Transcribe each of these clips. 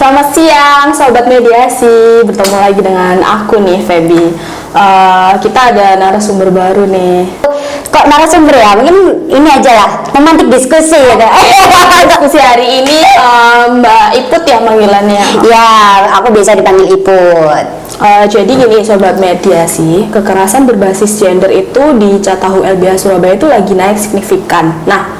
Selamat siang, Sobat Mediasi. Bertemu lagi dengan aku nih, Feby. Kita ada narasumber baru nih. Kok narasumber ya? Mungkin ini aja lah, memantik diskusi ya Kak. Diskusi hari ini Mbak Iput ya panggilannya. Ya, aku biasa dipanggil Iput. Jadi gini Sobat Mediasi, kekerasan berbasis gender itu di Catahu LBH Surabaya itu lagi naik signifikan. Nah,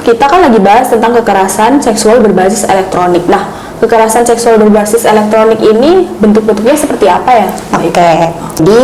kita kan lagi bahas tentang kekerasan seksual berbasis elektronik. Nah, kekerasan seksual berbasis elektronik ini bentuk-bentuknya seperti apa ya? Oke. Jadi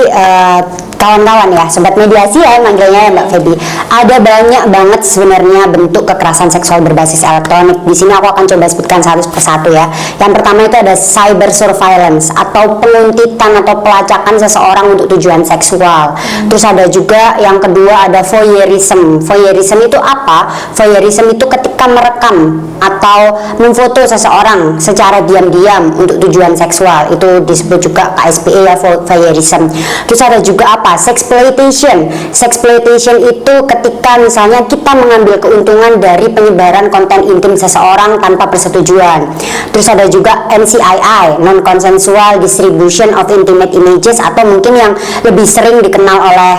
kawan-kawan ya, Sobat Mediasi ya manggilnya ya Mbak Feby. Ada banyak banget sebenarnya bentuk kekerasan seksual berbasis elektronik. Di sini aku akan coba sebutkan satu persatu ya. Yang pertama itu ada cyber surveillance atau penguntitan atau pelacakan seseorang untuk tujuan seksual. Terus ada juga yang kedua ada voyeurism. Voyeurism itu apa? Voyeurism itu ketika merekam atau memfoto seseorang secara diam-diam untuk tujuan seksual. Itu disebut juga KSPE ya, voyeurism. Terus ada juga apa? Sexploitation. Sexploitation itu ketika misalnya kita mengambil keuntungan dari penyebaran konten intim seseorang tanpa persetujuan. Terus ada juga NCII, non-consensual distribution of intimate images, atau mungkin yang lebih sering dikenal oleh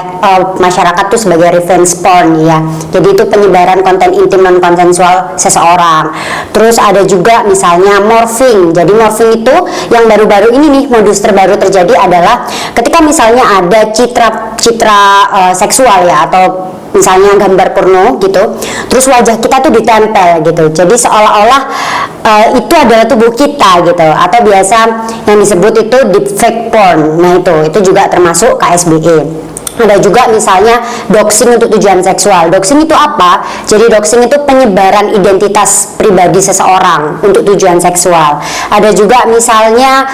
masyarakat tuh sebagai revenge porn ya. Jadi itu penyebaran konten intim non-konsensual seseorang. Terus ada juga misalnya morphing. Jadi morphing itu yang baru-baru ini nih, modus terbaru terjadi adalah ketika misalnya ada citra seksual ya, atau misalnya gambar porno gitu, terus wajah kita tuh ditempel gitu, jadi seolah-olah itu adalah tubuh kita gitu, atau biasa yang disebut itu deepfake porn. Nah itu juga termasuk KSBE. Ada juga misalnya doxing untuk tujuan seksual. Doxing itu apa? Jadi doxing itu penyebaran identitas pribadi seseorang untuk tujuan seksual. Ada juga misalnya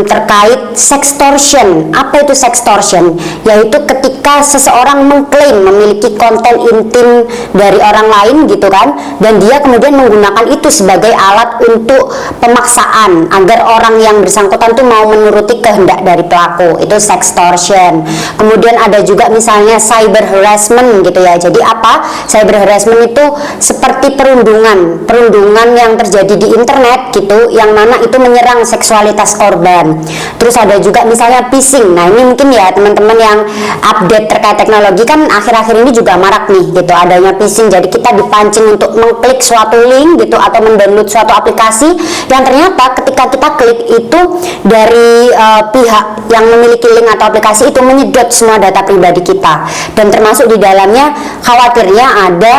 terkait sextortion. Apa itu sextortion? Yaitu ketika seseorang mengklaim memiliki konten intim dari orang lain gitu kan, dan dia kemudian menggunakan itu sebagai alat untuk pemaksaan agar orang yang bersangkutan tuh mau menuruti kehendak dari pelaku. Itu sextortion. Kemudian ada juga misalnya cyber harassment gitu ya. Jadi apa? Cyber harassment itu seperti perundungan yang terjadi di internet gitu, yang mana itu menyerang seksualitas korban. Terus ada juga misalnya phishing. Nah ini mungkin ya teman-teman yang update terkait teknologi kan akhir-akhir ini juga marak nih gitu, adanya phishing. Jadi kita dipancing untuk mengklik suatu link gitu, atau mendownload suatu aplikasi yang ternyata ketika kita klik itu dari pihak yang memiliki link atau aplikasi itu menyedot semua data pribadi kita, dan termasuk di dalamnya khawatirnya ada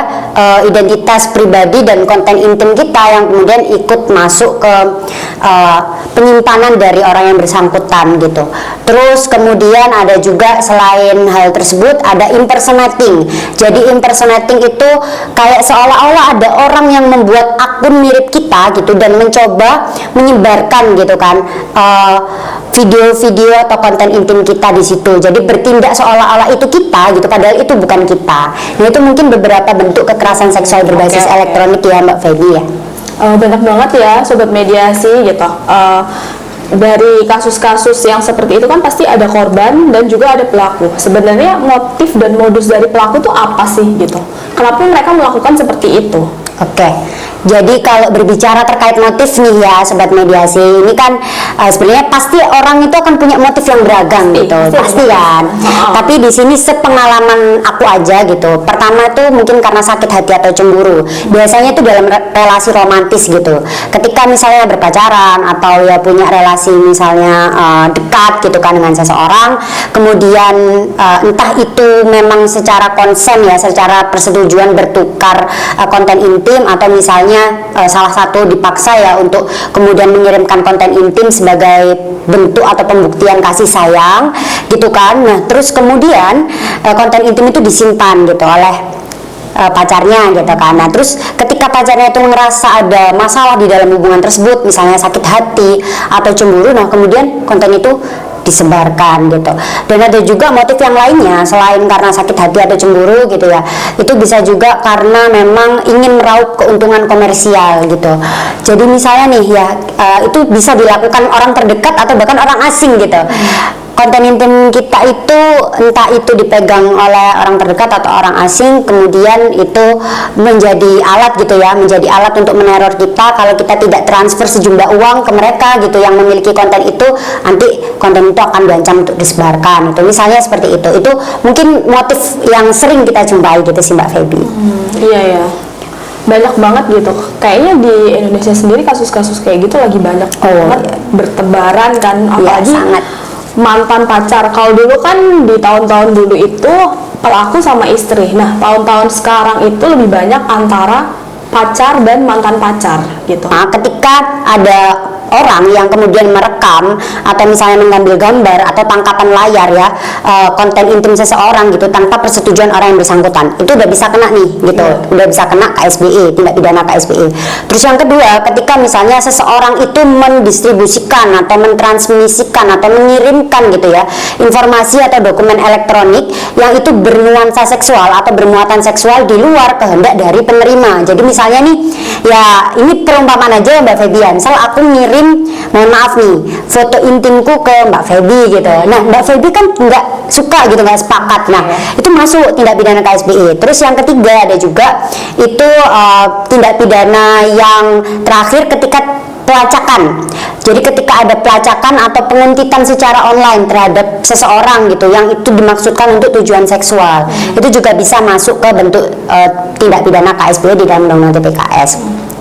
identitas pribadi dan konten intim kita yang kemudian ikut masuk ke penyimpanan dari orang yang bersangkutan gitu. Terus kemudian ada juga selain hal tersebut ada impersonating. Jadi impersonating itu kayak seolah-olah ada orang yang membuat akun mirip kita gitu dan mencoba menyebarkan gitu kan video-video atau konten intim kita di situ. Jadi bertindak seolah-olah itu kita gitu, padahal itu bukan kita. Nah itu mungkin beberapa bentuk kekerasan seksual berbasis elektronik ya Mbak Feby ya. Banyak banget ya Sobat Mediasi gitu. Dari kasus-kasus yang seperti itu kan pasti ada korban dan juga ada pelaku. Sebenarnya motif dan modus dari pelaku itu apa sih gitu? Kenapa mereka melakukan seperti itu? Oke, jadi kalau berbicara terkait motif nih ya Sobat Mediasi, ini kan sebenarnya pasti orang itu akan punya motif yang beragam pasti kan. Tapi di sini sepengalaman aku aja gitu, pertama tuh mungkin karena sakit hati atau cemburu. Biasanya itu dalam relasi romantis gitu. Ketika misalnya berpacaran atau ya punya relasi misalnya dekat gitu kan dengan seseorang, kemudian entah itu memang secara konsen ya, secara persetujuan bertukar konten intim, atau misalnya salah satu dipaksa ya untuk kemudian mengirimkan konten intim sebagai bentuk atau pembuktian kasih sayang gitu kan. Nah terus kemudian konten intim itu disimpan gitu oleh pacarnya gitu kan. Nah terus ketika pacarnya itu ngerasa ada masalah di dalam hubungan tersebut, misalnya sakit hati atau cemburu, nah kemudian konten itu disebarkan gitu. Dan ada juga motif yang lainnya selain karena sakit hati atau cemburu gitu ya, itu bisa juga karena memang ingin meraup keuntungan komersial gitu. Jadi misalnya nih ya, itu bisa dilakukan orang terdekat atau bahkan orang asing gitu. konten intim kita itu entah itu dipegang oleh orang terdekat atau orang asing, kemudian itu menjadi alat gitu ya, menjadi alat untuk meneror kita. Kalau kita tidak transfer sejumlah uang ke mereka gitu yang memiliki konten itu, nanti konten itu akan diancam untuk disebarkan. Itu misalnya seperti itu mungkin motif yang sering kita jumpai gitu sih Mbak Feby. Iya ya, banyak banget gitu. Kayaknya di Indonesia sendiri kasus-kasus kayak gitu lagi banyak banget bertebaran kan, apalagi sangat. mantan pacar. Kalau dulu kan di tahun-tahun dulu itu pelaku sama istri. Nah, tahun-tahun sekarang itu lebih banyak antara pacar dan mantan pacar gitu. Nah, ketika ada orang yang kemudian merekam atau misalnya mengambil gambar atau tangkapan layar ya konten intim seseorang gitu tanpa persetujuan orang yang bersangkutan, itu udah bisa kena nih gitu, udah bisa kena KSBE, tindak pidana KSBE. Terus yang kedua, ketika misalnya seseorang itu mendistribusikan atau mentransmisikan atau mengirimkan gitu ya informasi atau dokumen elektronik yang itu bernuansa seksual atau bermuatan seksual di luar kehendak dari penerima. Jadi misalnya nih ya, ini perumpamaan aja ya Mbak Febian, misal aku ngirim, mohon maaf nih, foto intimku ke Mbak Feby gitu. Nah, Mbak Feby kan nggak suka gitu, nggak sepakat. Nah, itu masuk tindak pidana KSBE. Terus yang ketiga ada juga itu tindak pidana yang terakhir ketika pelacakan. Jadi ketika ada pelacakan atau penguntitan secara online terhadap seseorang gitu yang itu dimaksudkan untuk tujuan seksual, itu juga bisa masuk ke bentuk tindak pidana KSBE di dalam Undang-Undang TPKS.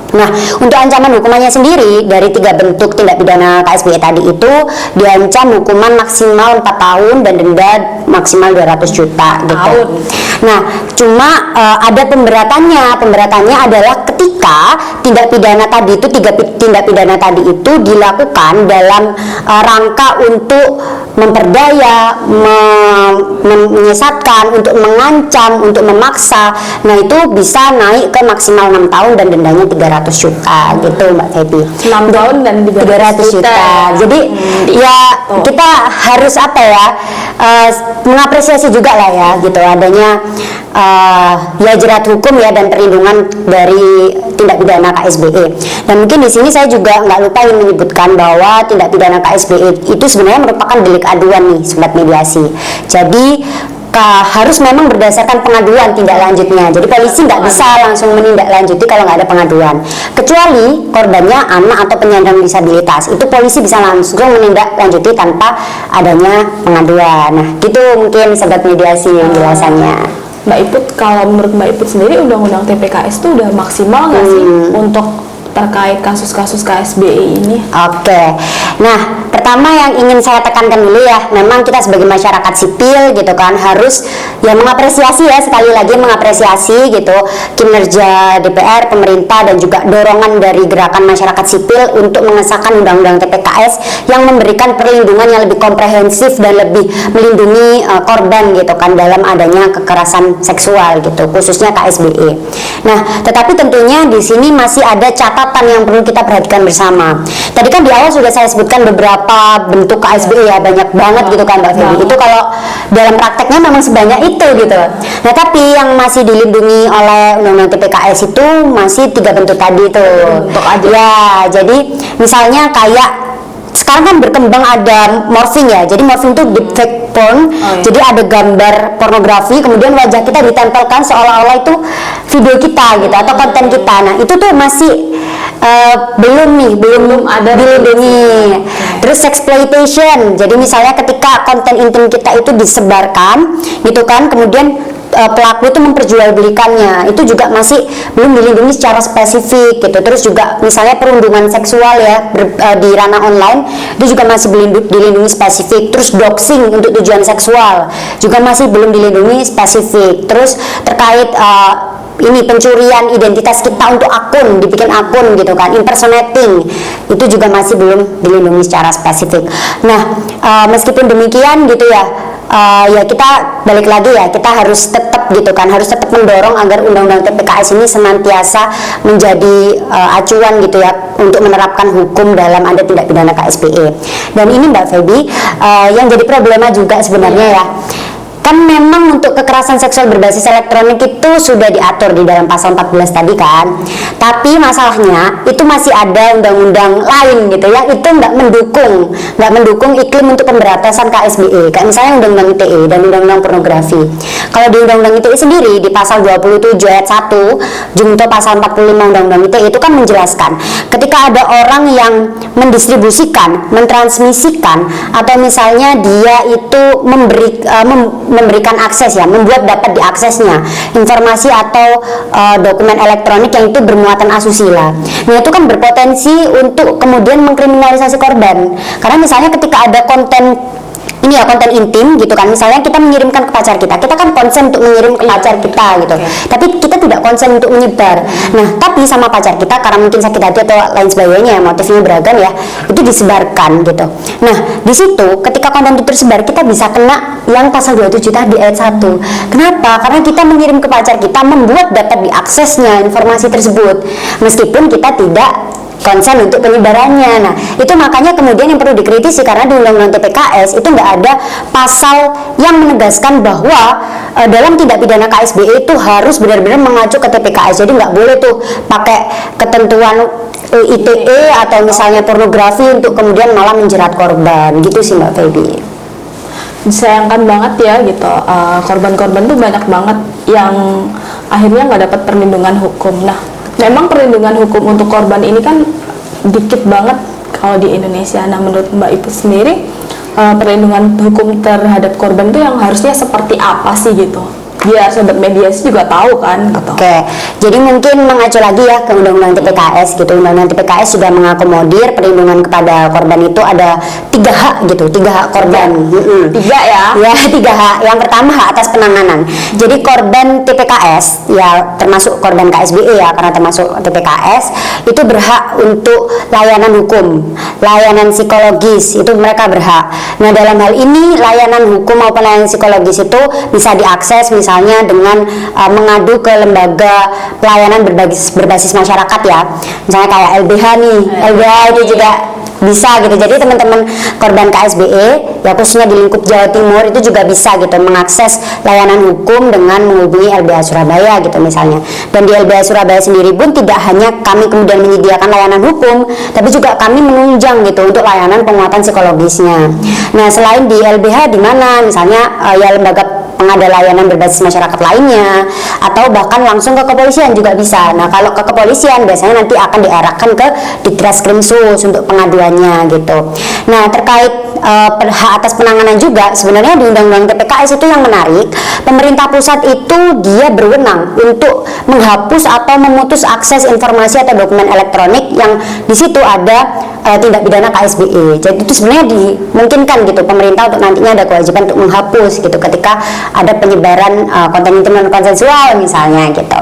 Nah, untuk ancaman hukumannya sendiri dari 3 bentuk tindak pidana KSBE tadi itu diancam hukuman maksimal 4 tahun dan denda maksimal 200 juta gitu. Nah, cuma ada pemberatannya. Pemberatannya adalah ketika tindak pidana tadi itu, 3 tindak pidana tadi itu dilakukan dalam rangka untuk memperdaya, menyesatkan, untuk mengancam, untuk memaksa. Nah, itu bisa naik ke maksimal 6 tahun dan dendanya 300 juta gitu Mbak Feby. 6 tahun dan 300 juta. Jadi ya kita harus apa ya, mengapresiasi juga lah ya gitu adanya ya jerat hukum ya dan perlindungan dari tindak pidana KSBE. Dan mungkin di sini saya juga nggak lupa ingin menyebutkan bahwa tindak pidana KSBE itu sebenarnya merupakan delik aduan nih Sobat Mediasi. Jadi harus memang berdasarkan pengaduan tindak lanjutnya. Jadi polisi nggak bisa langsung menindaklanjuti kalau nggak ada pengaduan. Kecuali korbannya anak atau penyandang disabilitas, itu polisi bisa langsung menindaklanjuti tanpa adanya pengaduan. Nah, gitu mungkin Sobat Mediasi penjelasannya. Mbak Iput, kalau menurut Mbak Iput sendiri Undang-Undang TPKS itu udah maksimal nggak sih untuk terkait kasus-kasus KSBE ini? Oke. Nah, pertama yang ingin saya tekankan dulu ya, memang kita sebagai masyarakat sipil gitu kan harus ya mengapresiasi ya, sekali lagi mengapresiasi gitu kinerja DPR, pemerintah dan juga dorongan dari gerakan masyarakat sipil untuk mengesahkan Undang-Undang TPKS yang memberikan perlindungan yang lebih komprehensif dan lebih melindungi korban gitu kan dalam adanya kekerasan seksual gitu, khususnya KSBE. Nah, tetapi tentunya di sini masih ada catatan yang perlu kita perhatikan bersama. Tadi kan di awal sudah saya sebutkan beberapa bentuk KSBE ya, banyak banget gitu kan Mbak Feby. Itu kalau dalam prakteknya memang sebanyak itu gitu. Nah, tapi yang masih dilindungi oleh Undang-Undang TPKS itu masih 3 bentuk tadi itu. Bentuk aja. Ya, jadi misalnya kayak sekarang kan berkembang ada morphing ya. Jadi morphing itu deepfake porn. Jadi ada gambar pornografi kemudian wajah kita ditempelkan seolah-olah itu video kita gitu atau konten kita. Nah, itu tuh masih belum ada dilindungi. Terus sexploitation. Jadi misalnya ketika konten intim kita itu disebarkan gitu kan, kemudian pelaku itu memperjualbelikannya, itu juga masih belum dilindungi secara spesifik gitu. Terus juga misalnya perundungan seksual ya di ranah online itu juga masih belum dilindungi spesifik. Terus doxing untuk tujuan seksual juga masih belum dilindungi spesifik. Terus terkait ini pencurian identitas kita untuk akun, dibikin akun gitu kan, impersonating, itu juga masih belum dilindungi secara spesifik. Nah, meskipun demikian gitu ya, ya kita balik lagi ya, kita harus tetap gitu kan, harus tetap mendorong agar Undang-Undang TPKS ini senantiasa menjadi acuan gitu ya untuk menerapkan hukum dalam ada tindak pidana KSBE. Dan ini Mbak Feby yang jadi problema juga sebenarnya ya. kan memang untuk kekerasan seksual berbasis elektronik itu sudah diatur di dalam pasal 14 tadi kan, tapi masalahnya itu masih ada undang-undang lain gitu yang itu nggak mendukung iklim untuk pemberantasan KSBE, kayak misalnya undang-undang ITE dan undang-undang pornografi. Kalau di undang-undang ITE sendiri di pasal 27 ayat 1 junto pasal 45 undang-undang ITE itu kan menjelaskan ketika ada orang yang mendistribusikan, mentransmisikan, atau misalnya dia itu memberikan akses ya, membuat dapat diaksesnya informasi atau dokumen elektronik yang itu bermuatan asusila. Nah itu kan berpotensi untuk kemudian mengkriminalisasi korban, karena misalnya ketika ada konten ini ya, konten intim gitu kan, misalnya kita mengirimkan ke pacar kita kan konsen untuk mengirim ke pacar kita gitu, tapi kita tidak konsen untuk menyebar. Nah tapi sama pacar kita karena mungkin sakit hati atau lain sebagainya, motifnya beragam ya, itu disebarkan gitu. Nah di situ ketika konten itu tersebar kita bisa kena yang pasal 27 tadi ayat 1. Kenapa? Karena kita mengirim ke pacar kita, membuat dapat diaksesnya informasi tersebut meskipun kita tidak konsen untuk penyebarannya. Nah itu makanya kemudian yang perlu dikritisi, karena di undang-undang TPKS itu nggak ada pasal yang menegaskan bahwa dalam tindak pidana KSBE itu harus benar-benar mengacu ke TPKS. Jadi nggak boleh tuh pakai ketentuan ITE atau misalnya pornografi untuk kemudian malah menjerat korban gitu sih Mbak Feby. Disayangkan banget ya gitu, korban-korban tuh banyak banget yang akhirnya nggak dapat perlindungan hukum. Nah memang perlindungan hukum untuk korban ini kan dikit banget kalau di Indonesia. Nah menurut Mbak Ibu sendiri, perlindungan hukum terhadap korban itu yang harusnya seperti apa sih gitu? Biar sobat mediasi juga tahu kan gitu. Oke, jadi mungkin mengacu lagi ya ke undang-undang TPKS gitu. Undang-undang TPKS juga mengakomodir perlindungan kepada korban itu ada 3 hak gitu, 3 hak korban. Tiga ya? Ya 3 hak. Yang pertama hak atas penanganan. Jadi korban TPKS ya termasuk korban KSBE ya, karena termasuk TPKS itu berhak untuk layanan hukum, layanan psikologis itu mereka berhak. Nah dalam hal ini layanan hukum maupun layanan psikologis itu bisa diakses misalnya dengan mengadu ke lembaga pelayanan berbasis masyarakat ya, misalnya kayak LBH nih, LBH itu juga bisa gitu. Jadi teman-teman korban KSBE ya khususnya di lingkup Jawa Timur itu juga bisa gitu mengakses layanan hukum dengan menghubungi LBH Surabaya gitu misalnya. Dan di LBH Surabaya sendiri pun tidak hanya kami kemudian menyediakan layanan hukum, tapi juga kami menunjang gitu untuk layanan penguatan psikologisnya. Nah selain di LBH di mana misalnya ya lembaga pengada layanan berbasis masyarakat lainnya, atau bahkan langsung ke kepolisian juga bisa. Nah kalau ke kepolisian biasanya nanti akan diarahkan ke Ditreskrimsus untuk pengaduannya gitu. Nah terkait hak atas penanganan juga sebenarnya di undang-undang TPKS itu yang menarik, pemerintah pusat itu dia berwenang untuk menghapus atau memutus akses informasi atau dokumen elektronik yang di situ ada tindak pidana KSBE. Jadi itu sebenarnya dimungkinkan gitu pemerintah untuk nantinya ada kewajiban untuk menghapus gitu ketika ada penyebaran konten intim non konsensual misalnya gitu.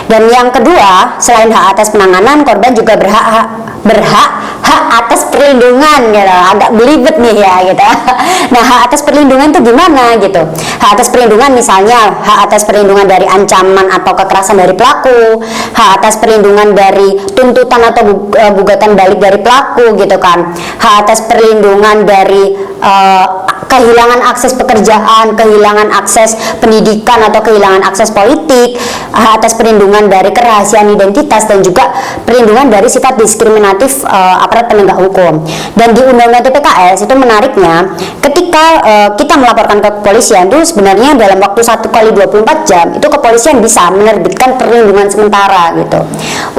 Dan yang kedua, selain hak atas penanganan, korban juga berhak hak atas perlindungan gitu. Agak belibet nih ya gitu. Nah hak atas perlindungan itu gimana gitu? Hak atas perlindungan misalnya hak atas perlindungan dari ancaman atau kekerasan dari pelaku, hak atas perlindungan dari tuntutan atau gugatan balik dari pelaku gitu kan, hak atas perlindungan dari kehilangan akses pekerjaan, kehilangan akses pendidikan atau kehilangan akses politik, hak atas perlindungan dari kerahasiaan identitas, dan juga perlindungan dari sifat diskriminatif aparat penegak hukum. Dan di undang-undang TPKS itu menariknya ketika kita melaporkan ke kepolisian itu sebenarnya dalam waktu 1 kali 24 jam itu kepolisian bisa menerbitkan perlindungan sementara gitu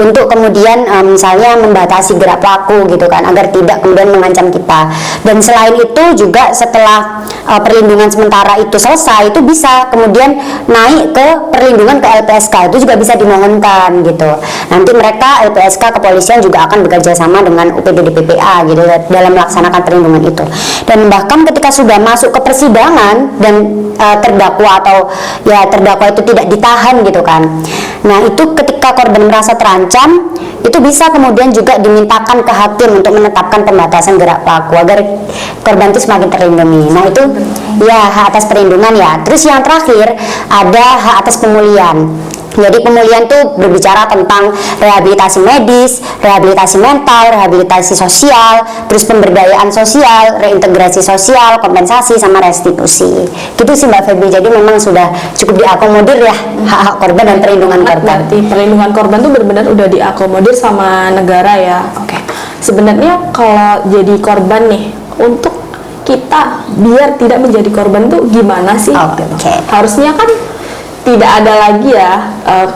untuk kemudian misalnya membatasi gerak pelaku gitu kan agar tidak kemudian mengancam kita. Dan selain itu juga setelah perlindungan sementara itu selesai itu bisa kemudian naik ke perlindungan ke LPSK, itu juga bisa dimohonkan gitu. Nanti mereka LPSK kepolisian juga akan bekerja sama dengan UPD PPA gitu dalam melaksanakan perlindungan itu. Dan bahkan ketika sudah masuk ke persidangan dan terdakwa atau ya terdakwa itu tidak ditahan gitu kan, nah itu ketika korban merasa terancam itu bisa kemudian juga dimintakan ke hakim untuk menetapkan pembatasan gerak pelaku agar korban itu semakin terlindungi. Nah itu ya hak atas perlindungan ya. Terus yang terakhir ada hak atas pemulihan. Jadi pemulihan tuh berbicara tentang rehabilitasi medis, rehabilitasi mental, rehabilitasi sosial, terus pemberdayaan sosial, reintegrasi sosial, kompensasi sama restitusi. Gitu sih Mbak Feby. Jadi memang sudah cukup diakomodir ya hak-hak korban dan perlindungan korban. Berarti perlindungan korban tuh benar-benar udah diakomodir sama negara ya. Oke. Sebenarnya kalau jadi korban nih, untuk kita biar tidak menjadi korban tuh gimana sih? Oke. Harusnya kan tidak ada lagi ya,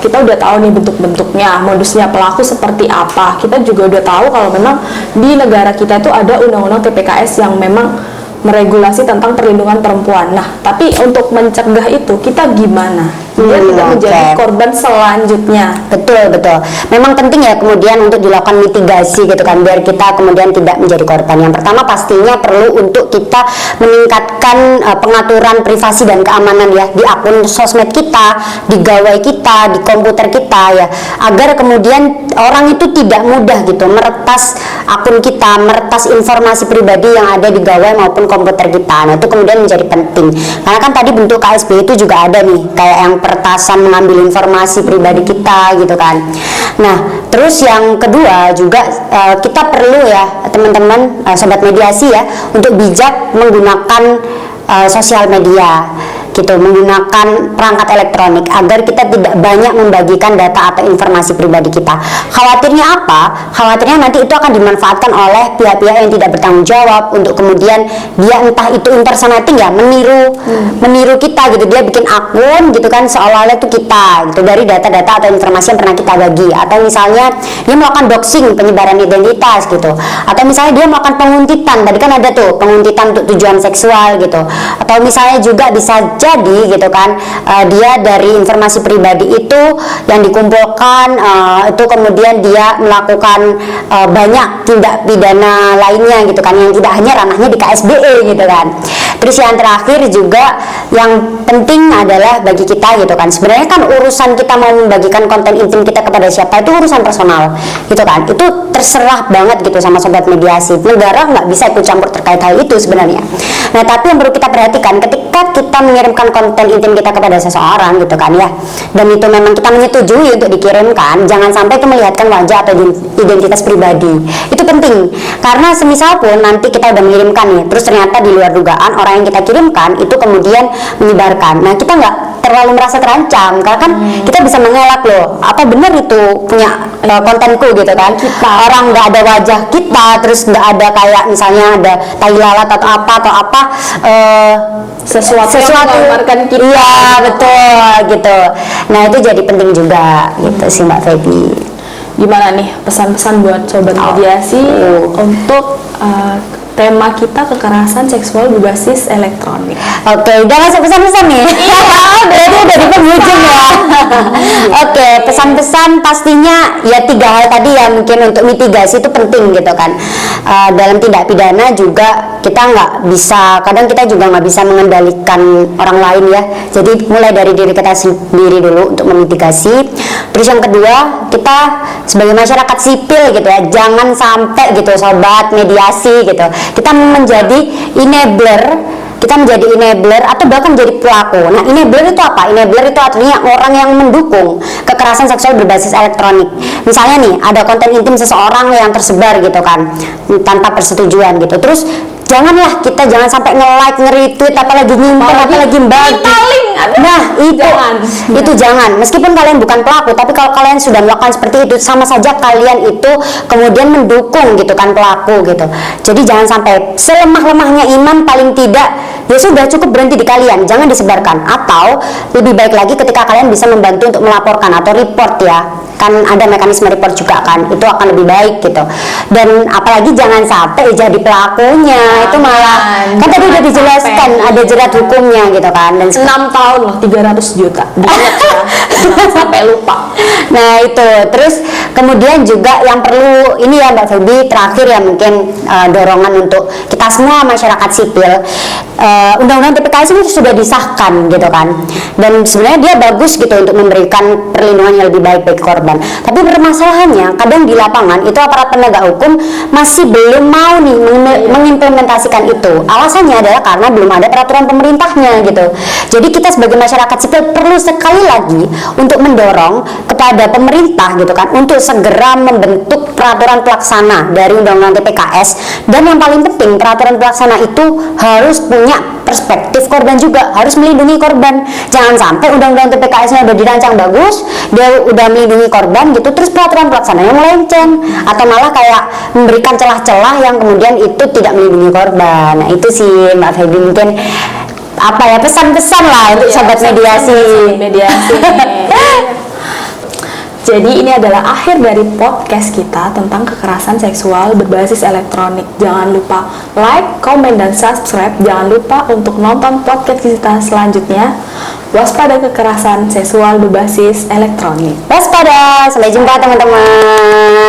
kita udah tahu nih bentuk-bentuknya, modusnya pelaku seperti apa. Kita juga udah tahu kalau memang di negara kita itu ada undang-undang TPKS yang memang meregulasi tentang perlindungan perempuan. Nah, tapi untuk mencegah itu kita gimana? Biar tidak menjadi korban selanjutnya. Betul. Memang penting ya kemudian untuk dilakukan mitigasi gitu kan, biar kita kemudian tidak menjadi korban. Yang pertama pastinya perlu untuk kita meningkatkan pengaturan privasi dan keamanan ya di akun sosmed kita, di gawai kita, di komputer kita ya, agar kemudian orang itu tidak mudah gitu meretas akun kita, meretas informasi pribadi yang ada di gawai maupun komputer kita. Nah, itu kemudian menjadi penting. Karena kan tadi bentuk KSB itu juga ada nih, kayak yang peretasan mengambil informasi pribadi kita gitu kan. Nah, terus yang kedua juga kita perlu ya teman-teman sobat mediasi ya untuk bijak menggunakan sosial media gitu, menggunakan perangkat elektronik agar kita tidak banyak membagikan data atau informasi pribadi kita. Khawatirnya apa? Khawatirnya nanti itu akan dimanfaatkan oleh pihak-pihak yang tidak bertanggung jawab untuk kemudian dia entah itu impersonating ya, meniru kita gitu. Dia bikin akun gitu kan seolah-olah itu kita gitu dari data-data atau informasi yang pernah kita bagi, atau misalnya dia melakukan doxing, penyebaran identitas gitu, atau misalnya dia melakukan penguntitan. Tadi kan ada tuh penguntitan untuk tujuan seksual gitu, atau misalnya juga bisa jadi gitu kan dia dari informasi pribadi itu yang dikumpulkan itu kemudian dia melakukan banyak tindak pidana lainnya gitu kan, yang tidak hanya ranahnya di KSBE gitu kan. Terus yang terakhir juga yang penting adalah bagi kita gitu kan, sebenarnya kan urusan kita mau membagikan konten intim kita kepada siapa itu urusan personal gitu kan, itu terserah banget gitu sama sobat mediasi. Negara nggak bisa ikut campur terkait hal itu sebenarnya. Nah, tapi yang perlu kita perhatikan ketika kita mengirimkan konten intim kita kepada seseorang gitu kan ya, dan itu memang kita menyetujui untuk dikirimkan, jangan sampai itu melihatkan wajah atau identitas pribadi. Itu penting, karena semisal pun nanti kita udah mengirimkan nih, terus ternyata di luar dugaan orang yang kita kirimkan itu kemudian menyebarkan. Nah, kita nggak terlalu merasa terancam, karena kan kita bisa mengelak loh, apa benar itu punya kontenku gitu kan, orang nggak ada wajah kita, terus nggak ada kayak misalnya ada tai lalat atau apa sesuatu yang menggambarkan kita. Iya betul gitu. Nah, itu jadi penting juga gitu sih Mbak Feby. Gimana nih pesan-pesan buat sobat mediasi untuk tema kita kekerasan seksual berbasis elektronik? Oke, udah masuk pesan-pesan nih. Iya, berarti udah di penghujung ya. Oke, pesan-pesan pastinya ya 3 hal tadi ya, mungkin untuk mitigasi itu penting gitu kan. Dalam tindak pidana juga kita nggak bisa, kadang kita juga nggak bisa mengendalikan orang lain ya. Jadi mulai dari diri kita sendiri dulu untuk memitigasi. Terus yang kedua, kita sebagai masyarakat sipil gitu ya, jangan sampai gitu sobat mediasi gitu kita menjadi enabler atau bahkan menjadi pelaku. Nah, enabler itu apa? Enabler itu artinya orang yang mendukung kekerasan seksual berbasis elektronik. Misalnya nih, ada konten intim seseorang yang tersebar gitu kan tanpa persetujuan gitu. Terus janganlah kita jangan sampai nge-like, nge-retweet, apalagi nyimpen, apalagi bagi. Nah, itu jangan. Meskipun kalian bukan pelaku, tapi kalau kalian sudah melakukan seperti itu, sama saja kalian itu kemudian mendukung gitu kan pelaku gitu. Jadi jangan sampai, selemah-lemahnya iman paling tidak ya sudah cukup berhenti di kalian, jangan disebarkan. Atau lebih baik lagi ketika kalian bisa membantu untuk melaporkan atau report ya, kan ada mekanisme report juga kan, itu akan lebih baik gitu. Dan apalagi jangan sampai jadi pelakunya, itu malah kan tadi udah dijelaskan ada jerat hukumnya gitu kan, dan 6 tahun loh, 300 juta banyak ya. Jangan sampai lupa. Nah itu, terus kemudian juga yang perlu ini ya Mbak Feby, terakhir ya mungkin dorongan untuk kita semua masyarakat sipil. Undang-undang TPKS ini sudah disahkan gitu kan, dan sebenarnya dia bagus gitu untuk memberikan perlindungan yang lebih baik bagi korban. Tapi permasalahannya kadang di lapangan itu aparat penegak hukum masih belum mau nih mengimplementasikan itu. Alasannya adalah karena belum ada peraturan pemerintahnya gitu. Jadi kita sebagai masyarakat sipil perlu sekali lagi untuk mendorong kepada pemerintah gitu kan untuk segera membentuk peraturan pelaksana dari Undang-Undang TPKS, dan yang paling penting peraturan pelaksana itu harus punya perspektif korban juga, harus melindungi korban. Jangan sampai Undang-Undang TPKS-nya udah dirancang bagus, dia udah melindungi korban gitu, terus peraturan pelaksananya melenceng atau malah kayak memberikan celah-celah yang kemudian itu tidak melindungi korban. Nah itu sih Mbak Feby mungkin apa ya, pesan-pesan lah untuk sobat mediasi. Mediasi. Jadi ini adalah akhir dari podcast kita tentang kekerasan seksual berbasis elektronik. Jangan lupa like, komen, dan subscribe. Jangan lupa untuk nonton podcast kita selanjutnya. Waspada kekerasan seksual berbasis elektronik. Waspada, sampai jumpa teman-teman.